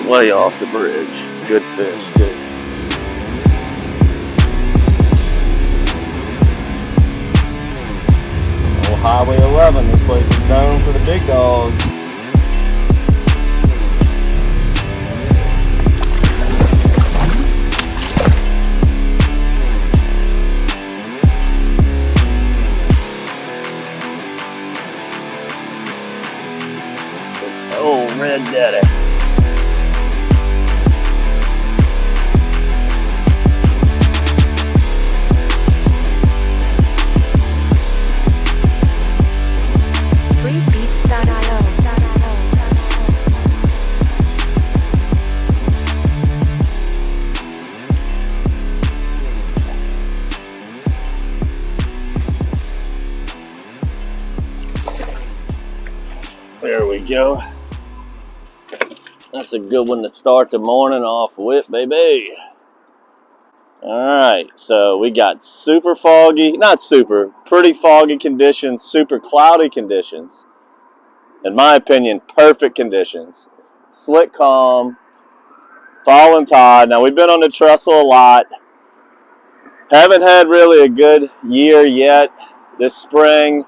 Way off the bridge. Good fish too. Old Highway 11, this place is known for the big dogs. Oh, Red Daddy. There we go. That's a good one to start the morning off with, baby. Alright, so we got super foggy, not super, pretty foggy conditions, super cloudy conditions. In my opinion, perfect conditions. Slick calm, falling tide. Now, we've been on the trestle a lot. Haven't had really a good year yet this spring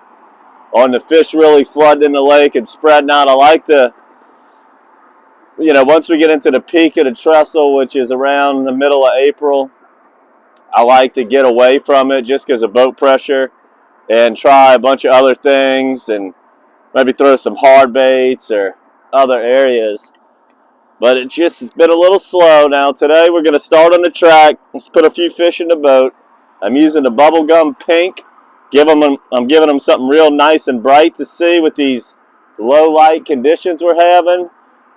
on the fish really flooding the lake and spreading out. I like to, once we get into the peak of the trestle, which is around the middle of April, I like to get away from it just because of boat pressure and try a bunch of other things and maybe throw some hard baits or other areas. But it just has been a little slow. Now today we're going to start on the track. Let's put a few fish in the boat. I'm using the bubblegum pink. I'm giving them something real nice and bright to see with these low light conditions we're having.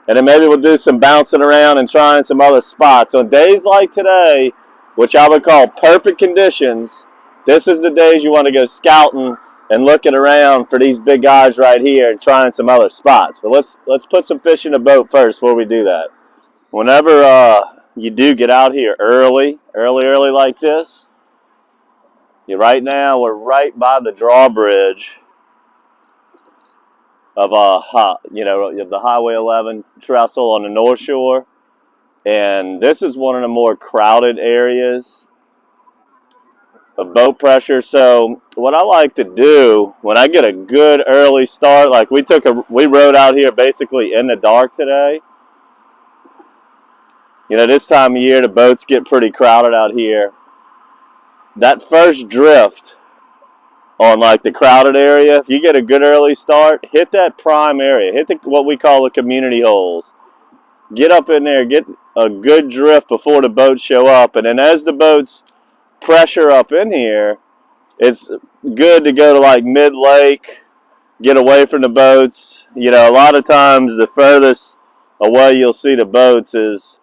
And then maybe we'll do some bouncing around and trying some other spots. On days like today, which I would call perfect conditions, this is the days you want to go scouting and looking around for these big guys right here and trying some other spots. But let's put some fish in the boat first before we do that. Whenever you do get out here early like this, right now we're right by the drawbridge of the Highway 11 trestle on the North Shore, and this is one of the more crowded areas of boat pressure. So what I like to do when I get a good early start, like we rode out here basically in the dark today. This time of year the boats get pretty crowded out here. That first drift on like the crowded area, if you get a good early start, hit that prime area, hit what we call the community holes. Get up in there, get a good drift before the boats show up, and then as the boats pressure up in here, it's good to go to like mid-lake, get away from the boats. A lot of times the furthest away you'll see the boats is,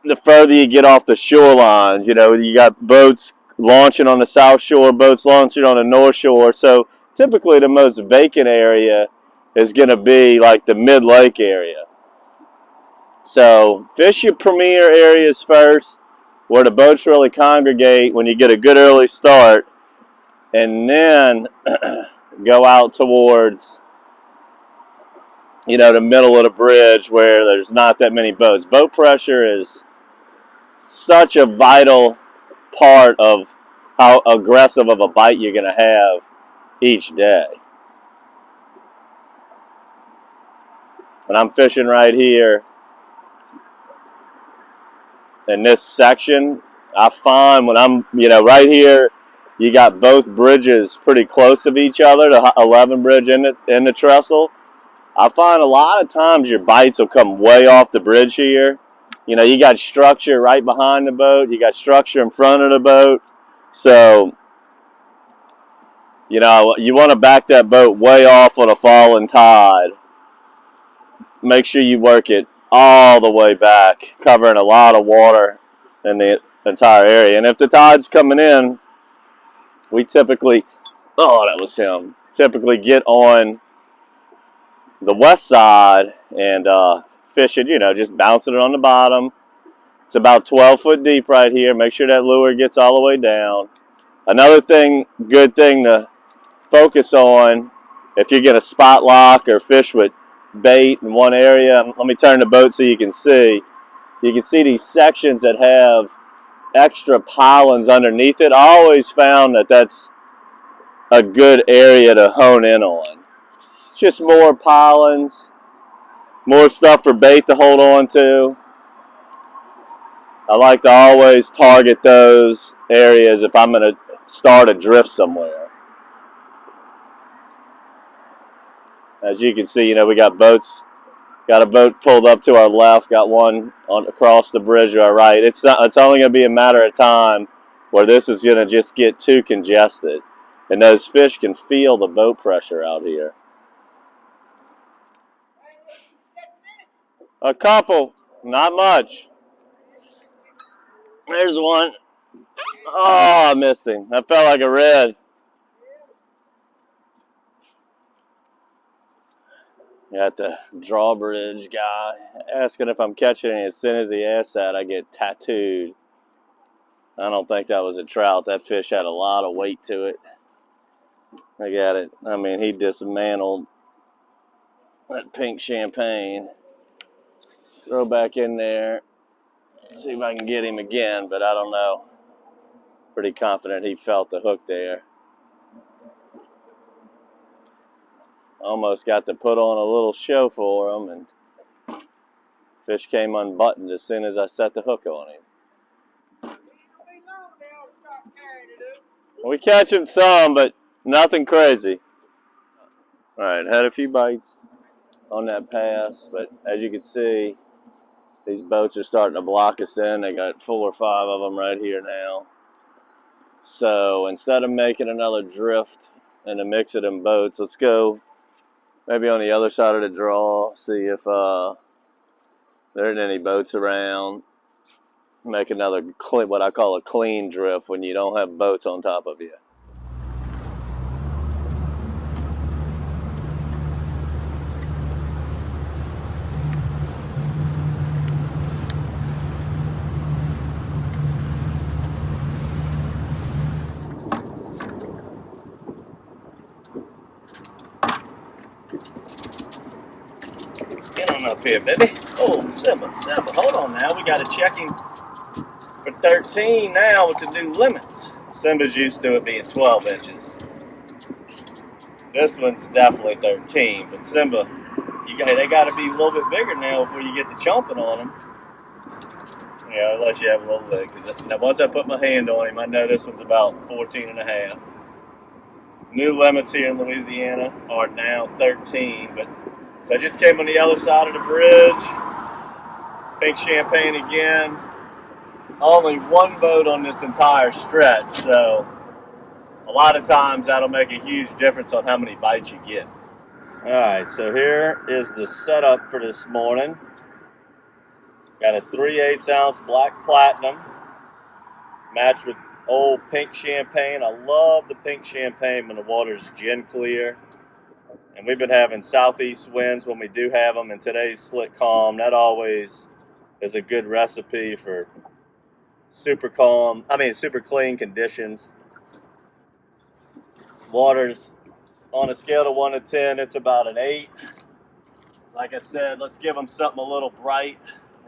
the further you get off the shorelines. You got boats launching on the South Shore, boats launching on the North Shore. So typically the most vacant area is going to be like the mid-lake area. So fish your premier areas first, where the boats really congregate when you get a good early start, and then go out towards, the middle of the bridge where there's not that many boats. Boat pressure is such a vital part of how aggressive of a bite you're going to have each day. And I'm fishing right here in this section. I find when I'm, right here, you got both bridges pretty close of each other, the 11 bridge and the trestle. I find a lot of times your bites will come way off the bridge here. You got structure right behind the boat. You got structure in front of the boat. So, you want to back that boat way off on a falling tide. Make sure you work it all the way back, covering a lot of water in the entire area. And if the tide's coming in, we typically get on the west side and fish it, just bouncing it on the bottom. It's about 12 foot deep right here. Make sure that lure gets all the way down. Another good thing to focus on if you're going to spot lock or fish with bait in one area. Let me turn the boat so you can see. You can see these sections that have extra pylons underneath it. I always found that that's a good area to hone in on. It's just more pylons, more stuff for bait to hold on to. I like to always target those areas if I'm going to start a drift somewhere. As you can see, you know, we got boats. Got a boat pulled up to our left. Got one on across the bridge to our right. It's only going to be a matter of time where this is going to just get too congested, and those fish can feel the boat pressure out here. A couple, not much. There's one. Oh, I missed him. That felt like a red. Got the drawbridge guy asking if I'm catching it. As soon as he asks that, I get tattooed. I don't think that was a trout. That fish had a lot of weight to it. I got it. I mean, he dismantled that pink champagne. Throw back in there. See if I can get him again, but I don't know. Pretty confident he felt the hook there. Almost got to put on a little show for him, and fish came unbuttoned as soon as I set the hook on him. We catching some, but nothing crazy. All right, had a few bites on that pass, but as you can see, these boats are starting to block us in. They got 4 or 5 of them right here now. So instead of making another drift and a mix of them boats, let's go maybe on the other side of the draw, see if there aren't any boats around. Make another what I call a clean drift when you don't have boats on top of you. Get on up here, baby. Oh, Simba, hold on now. We got to check him for 13 now with the new limits. Simba's used to it being 12 inches. This one's definitely 13, but Simba, they got to be a little bit bigger now before you get the chomping on them. Yeah, I'll let you have a little bit, because once I put my hand on him, I know this one's about 14 and a half. New limits here in Louisiana are now 13, but so I just came on the other side of the bridge. Pink champagne again. Only one boat on this entire stretch, so a lot of times that'll make a huge difference on how many bites you get. Alright, so here is the setup for this morning. Got a 3/8 ounce black platinum matched with old pink champagne. I love the pink champagne when the water's gin clear. And we've been having southeast winds when we do have them, and today's slick calm. That always is a good recipe for super clean conditions. Water's on a scale of 1 to 10, it's about an 8. Like I said, let's give them something a little bright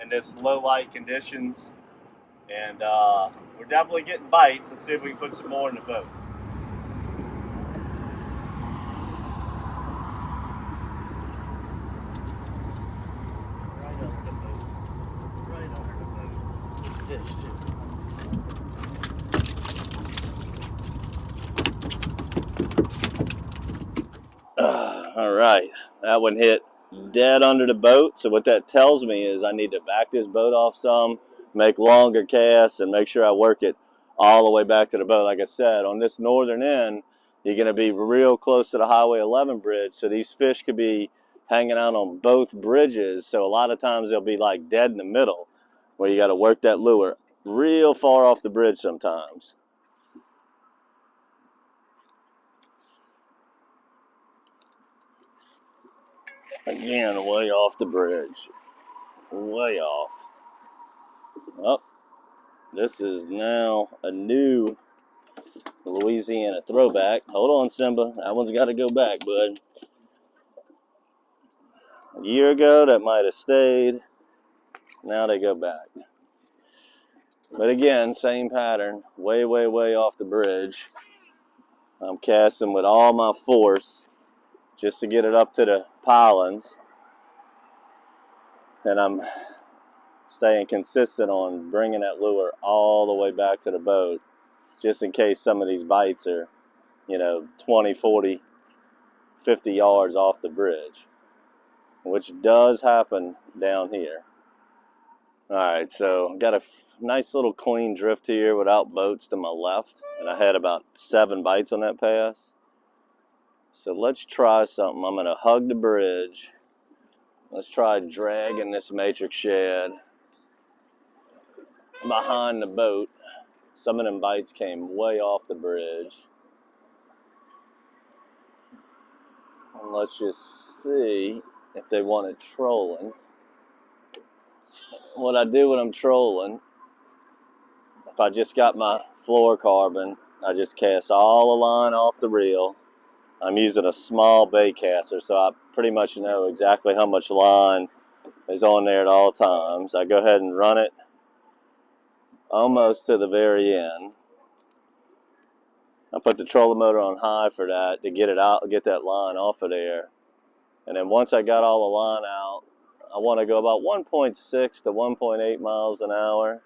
in this low light conditions. And we're definitely getting bites. Let's see if we can put some more in the boat. Right under the boat. Right under the boat. Good fish too. All right, that one hit dead under the boat. So what that tells me is I need to back this boat off some, make longer casts, and make sure I work it all the way back to the boat. Like I said, on this northern end, you're going to be real close to the Highway 11 bridge, so these fish could be hanging out on both bridges. So a lot of times they'll be like dead in the middle, where you got to work that lure real far off the bridge sometimes. Again, way off the bridge. Way off. Oh, this is now a new Louisiana throwback. Hold on, Simba. That one's got to go back, bud. A year ago, that might have stayed. Now they go back. But again, same pattern. Way, way, way off the bridge. I'm casting with all my force just to get it up to the pilings. And I'm staying consistent on bringing that lure all the way back to the boat, just in case some of these bites are, 20, 40, 50 yards off the bridge, which does happen down here. All right, so got a nice little clean drift here without boats to my left, and I had about 7 bites on that pass. So let's try something. I'm gonna hug the bridge. Let's try dragging this matrix shad behind the boat. Some of them bites came way off the bridge. And let's just see if they wanted trolling. What I do when I'm trolling, if I just got my fluorocarbon, I just cast all the line off the reel. I'm using a small bait caster, so I pretty much know exactly how much line is on there at all times. I go ahead and run it almost to the very end. I put the trolling motor on high for that to get it out, get that line off of there. And then once I got all the line out, I want to go about 1.6 to 1.8 miles an hour.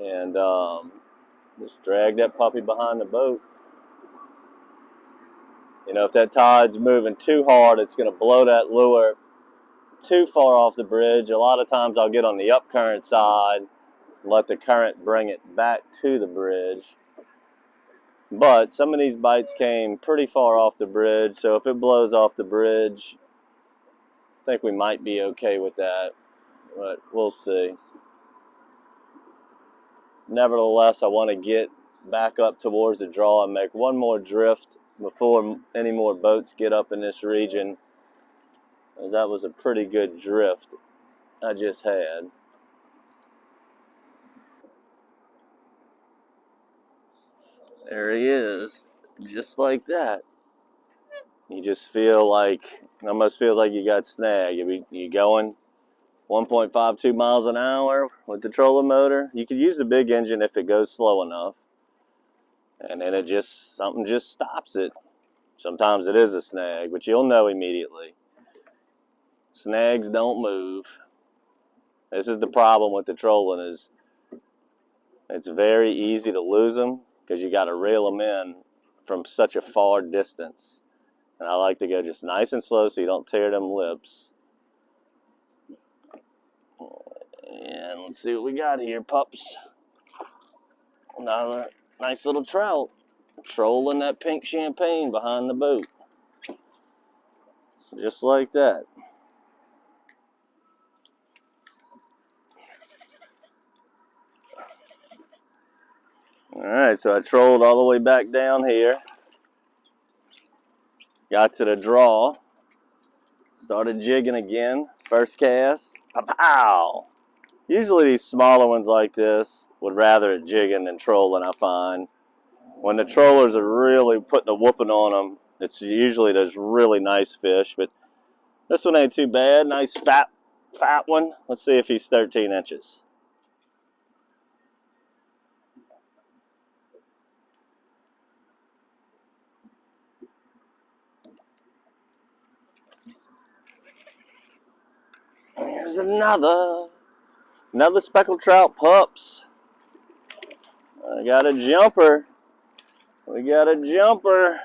And just drag that puppy behind the boat. If that tide's moving too hard, it's going to blow that lure too far off the bridge. A lot of times I'll get on the upcurrent side and let the current bring it back to the bridge. But some of these bites came pretty far off the bridge, so if it blows off the bridge, I think we might be okay with that, but we'll see. Nevertheless, I want to get back up towards the draw and make one more drift before any more boats get up in this region, as that was a pretty good drift I just had. There he is, just like that. You just feel like, it almost feels like you got snagged. You going 1.52 miles an hour with the trolling motor. You could use the big engine if it goes slow enough. And then something just stops it. Sometimes it is a snag, but you'll know immediately. Snags don't move. This is the problem with the trolling, is it's very easy to lose them because you got to reel them in from such a far distance. And I like to go just nice and slow so you don't tear them lips. And let's see what we got here, pups. Another nice little trout. Trolling that pink champagne behind the boat. Just like that. Alright, so I trolled all the way back down here. Got to the draw. Started jigging again. First cast. Pow! Usually these smaller ones like this would rather it jigging than trolling, I find. When the trollers are really putting a whooping on them, it's usually those really nice fish. But this one ain't too bad. Nice fat one. Let's see if he's 13 inches. Here's another speckled trout, pups. I got a jumper. We got a jumper.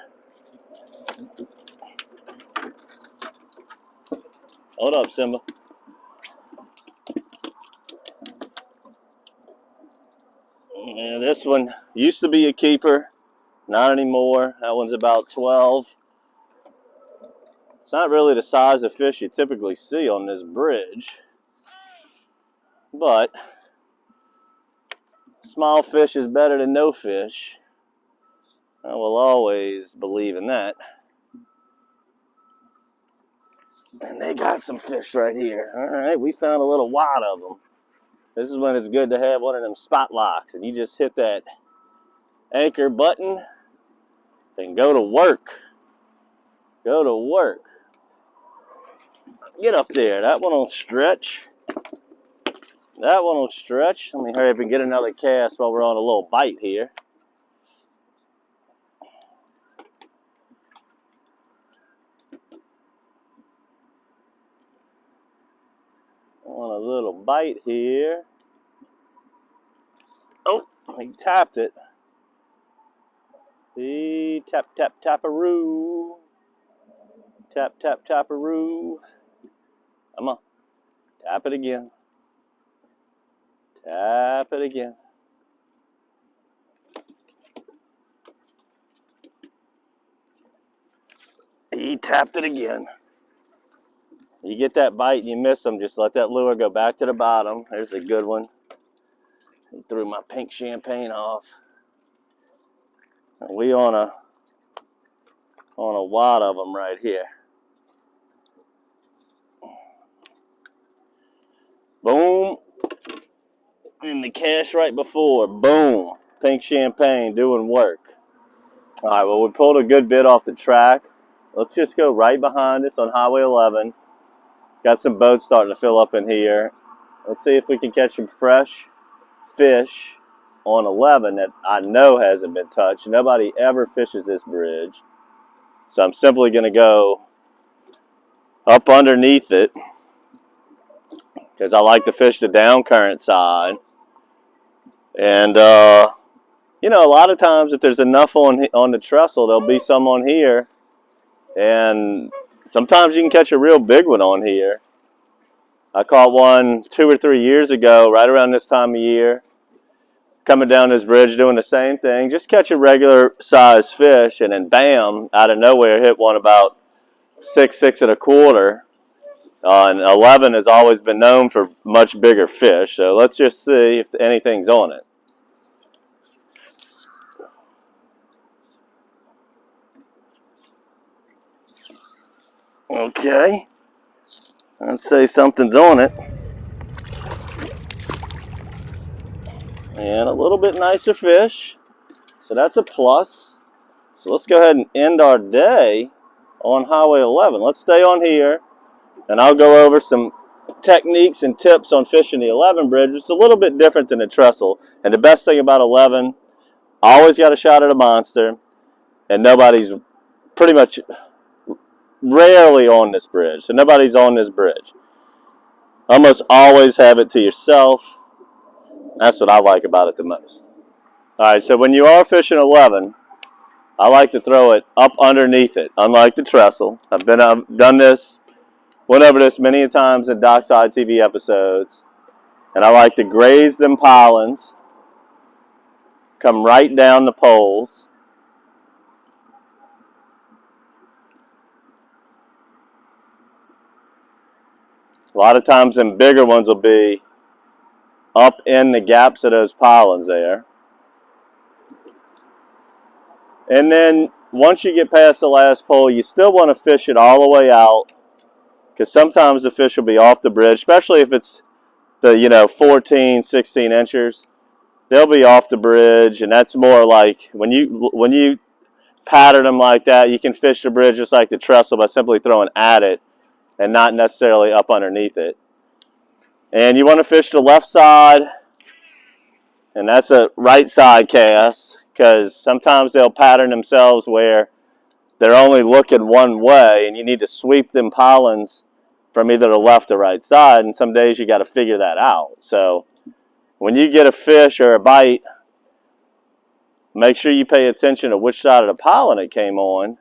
Hold up, Simba. Yeah, this one used to be a keeper. Not anymore. That one's about 12. It's not really the size of fish you typically see on this bridge. But small fish is better than no fish. I will always believe in that. And they got some fish right here. Alright, we found a little wad of them. This is when it's good to have one of them spot locks. And you just hit that anchor button and go to work. Go to work. Get up there. That one will stretch. That one will stretch. Let me hurry up and get another cast while we're on a little bite here. On a little bite here. Oh, he tapped it. He tap, tap, tap-a-roo. Tap, tap, tap-a-roo. Come on. Tap it again. Tap it again. He tapped it again. You get that bite and you miss them, just let that lure go back to the bottom. There's a good one. He threw my pink champagne off. And we on a wad of them right here. Boom. And the cast right before. Boom. Pink champagne doing work. All right, well, we pulled a good bit off the track. Let's just go right behind us on Highway 11. Got some boats starting to fill up in here. Let's see if we can catch some fresh fish on 11 that I know hasn't been touched. Nobody ever fishes this bridge. So I'm simply going to go up underneath it because I like to fish the down current side. And, you know, a lot of times if there's enough on the trestle, there'll be some on here. And sometimes you can catch a real big one on here. I caught one 2 or 3 years ago, right around this time of year. Coming down this bridge doing the same thing. Just catch a regular size fish and then bam, out of nowhere hit one about 6, 6.25. And 11 has always been known for much bigger fish. So let's just see if anything's on it. Okay. Let's say something's on it. And a little bit nicer fish. So that's a plus. So let's go ahead and end our day on Highway 11. Let's stay on here. And I'll go over some techniques and tips on fishing the 11 bridge. It's a little bit different than the trestle. And the best thing about 11, I always got a shot at a monster. And nobody's pretty much rarely on this bridge. So nobody's on this bridge. Almost always have it to yourself. That's what I like about it the most. All right, so when you are fishing 11, I like to throw it up underneath it, unlike the trestle. I've done this, went over this many times in DockSide TV episodes, and I like to graze them polens, come right down the poles. A lot of times them bigger ones will be up in the gaps of those pollens there. And then once you get past the last pole, you still want to fish it all the way out because sometimes the fish will be off the bridge, especially if it's the 14, 16 inchers. They'll be off the bridge, and that's more like when you pattern them like that, you can fish the bridge just like the trestle by simply throwing at it and not necessarily up underneath it. And you want to fish the left side, and that's a right side cast because sometimes they'll pattern themselves where they're only looking one way and you need to sweep them pollens from either the left or right side, and some days you got to figure that out. So when you get a fish or a bite, make sure you pay attention to which side of the pollen it came on.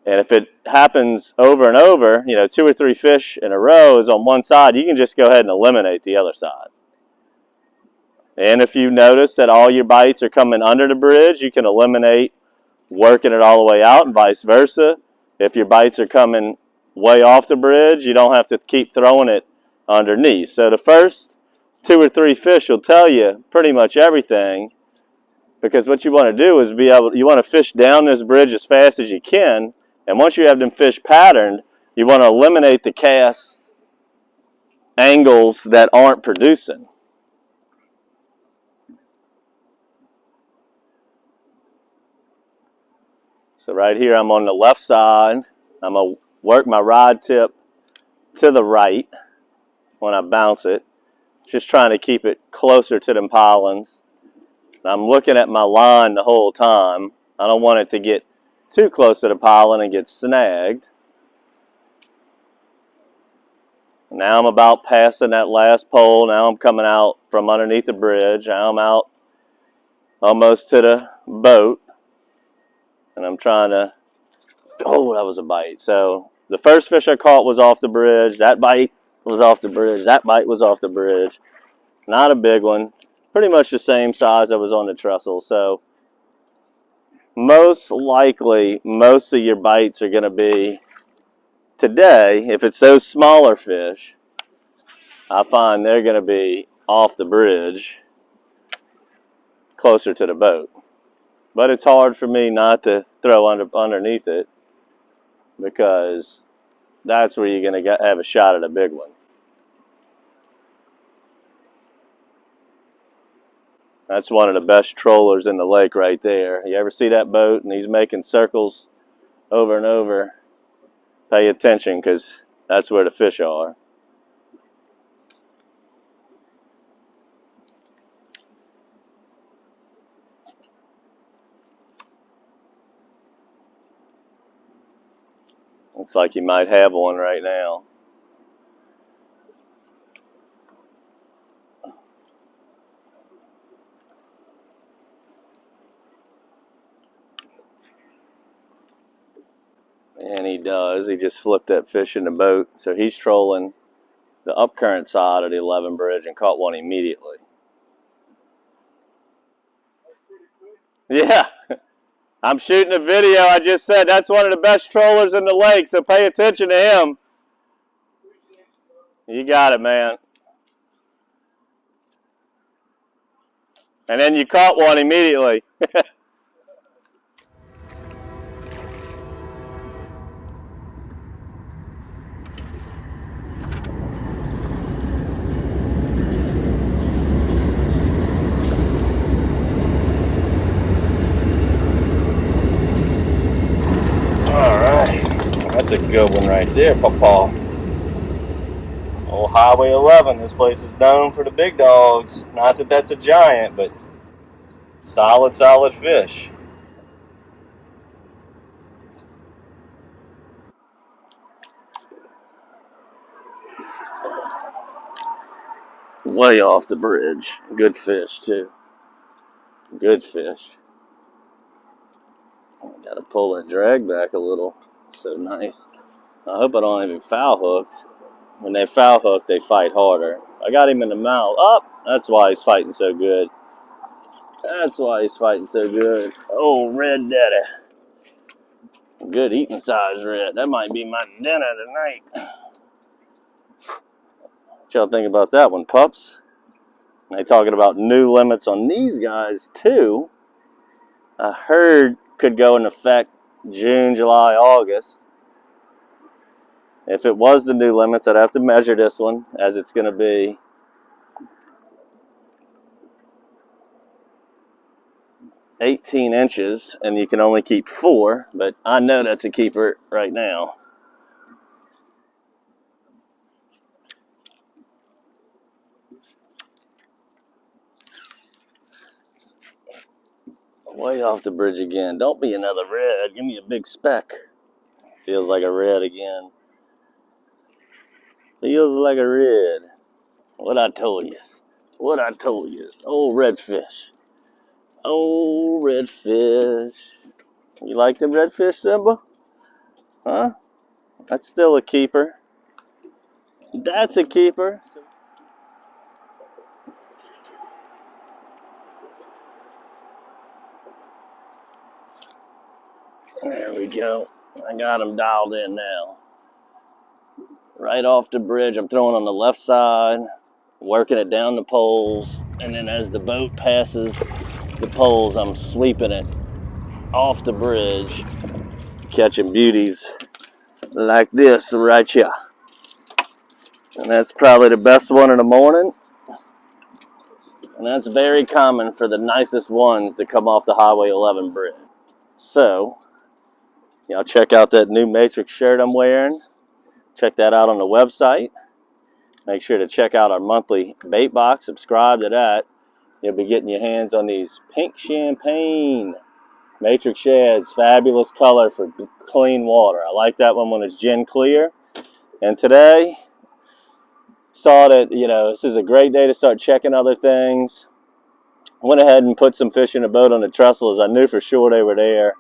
And if it happens over and over, 2 or 3 fish in a row is on one side, you can just go ahead and eliminate the other side. And if you notice that all your bites are coming under the bridge, you can eliminate working it all the way out and vice versa. If your bites are coming way off the bridge, you don't have to keep throwing it underneath. So the first 2 or 3 fish will tell you pretty much everything, because what you want to do is you want to fish down this bridge as fast as you can. And once you have them fish patterned, you want to eliminate the cast angles that aren't producing. So right here I'm on the left side. I'm going to work my rod tip to the right when I bounce it. Just trying to keep it closer to them pilings. I'm looking at my line the whole time. I don't want it to get too close to the piling and get snagged. Now I'm about passing that last pole. Now I'm coming out from underneath the bridge. Now I'm out almost to the boat. And I'm trying to, oh, that was a bite. So the first fish I caught was off the bridge. That bite was off the bridge. That bite was off the bridge. Not a big one. Pretty much the same size that was on the trestle. So most likely, most of your bites are going to be today. If it's those smaller fish, I find they're going to be off the bridge, closer to the boat. But it's hard for me not to throw underneath it, because that's where you're going to have a shot at a big one. That's one of the best trollers in the lake right there. You ever see that boat and he's making circles over and over? Pay attention, because that's where the fish are. Looks like you might have one right now. And he does. He just flipped that fish in the boat. So he's trolling the upcurrent side of the 11 bridge and caught one immediately. Yeah. I'm shooting a video. I just said that's one of the best trollers in the lake, so pay attention to him. You got it, man. And then you caught one immediately. That's a good one right there, Papa. Old Highway 11. This place is known for the big dogs. Not that that's a giant, but solid, solid fish. Way off the bridge. Good fish, too. Good fish. Got to pull that drag back a little. So nice. I hope I don't even foul hooked. When they foul hook, they fight harder. I got him in the mouth. Oh, that's why he's fighting so good. That's why he's fighting so good. Oh, red daddy. Good eating size red. That might be my dinner tonight. What y'all think about that one, pups? They talking about new limits on these guys, too. I heard could go in effect June, July, August. If it was the new limits, I'd have to measure this one, as it's going to be 18 inches, and you can only keep 4, but I know that's a keeper right now. Way off the bridge again. Don't be another red. Give me a big speck. Feels like a red again. Feels like a red. What I told you. What I told you. Oh, redfish. Oh, redfish. You like them redfish, Simba? Huh? That's still a keeper. That's a keeper. There we go. I got him dialed in now. Right off the bridge. I'm throwing on the left side, working it down the poles, and then as the boat passes the poles, I'm sweeping it off the bridge, catching beauties like this right here. And that's probably the best one in the morning. And that's very common for the nicest ones that come off the Highway 11 bridge. So, Y'all check out that new Matrix shirt I'm wearing. Check that out on the website. Make sure to check out our monthly bait box. Subscribe to that. You'll be getting your hands on these pink champagne Matrix shads. Fabulous color for clean water. I like that one when it's gin clear. And today, saw that, this is a great day to start checking other things. Went ahead and put some fish in a boat on the trestles. I knew for sure they were there.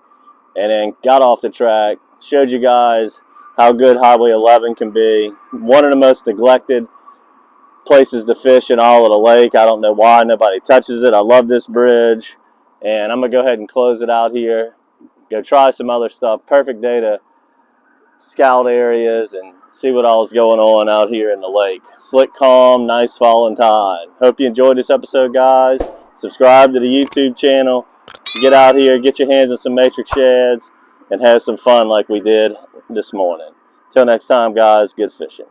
And then got off the track. Showed you guys how good Highway 11 can be. One of the most neglected places to fish in all of the lake. I don't know why nobody touches it. I love this bridge. And I'm going to go ahead and close it out here. Go try some other stuff. Perfect day to scout areas and see what all's going on out here in the lake. Slick, calm, nice falling tide. Hope you enjoyed this episode, guys. Subscribe to the YouTube channel. Get out here, get your hands on some Matrix shads, and have some fun like we did this morning. Till next time, guys, good fishing.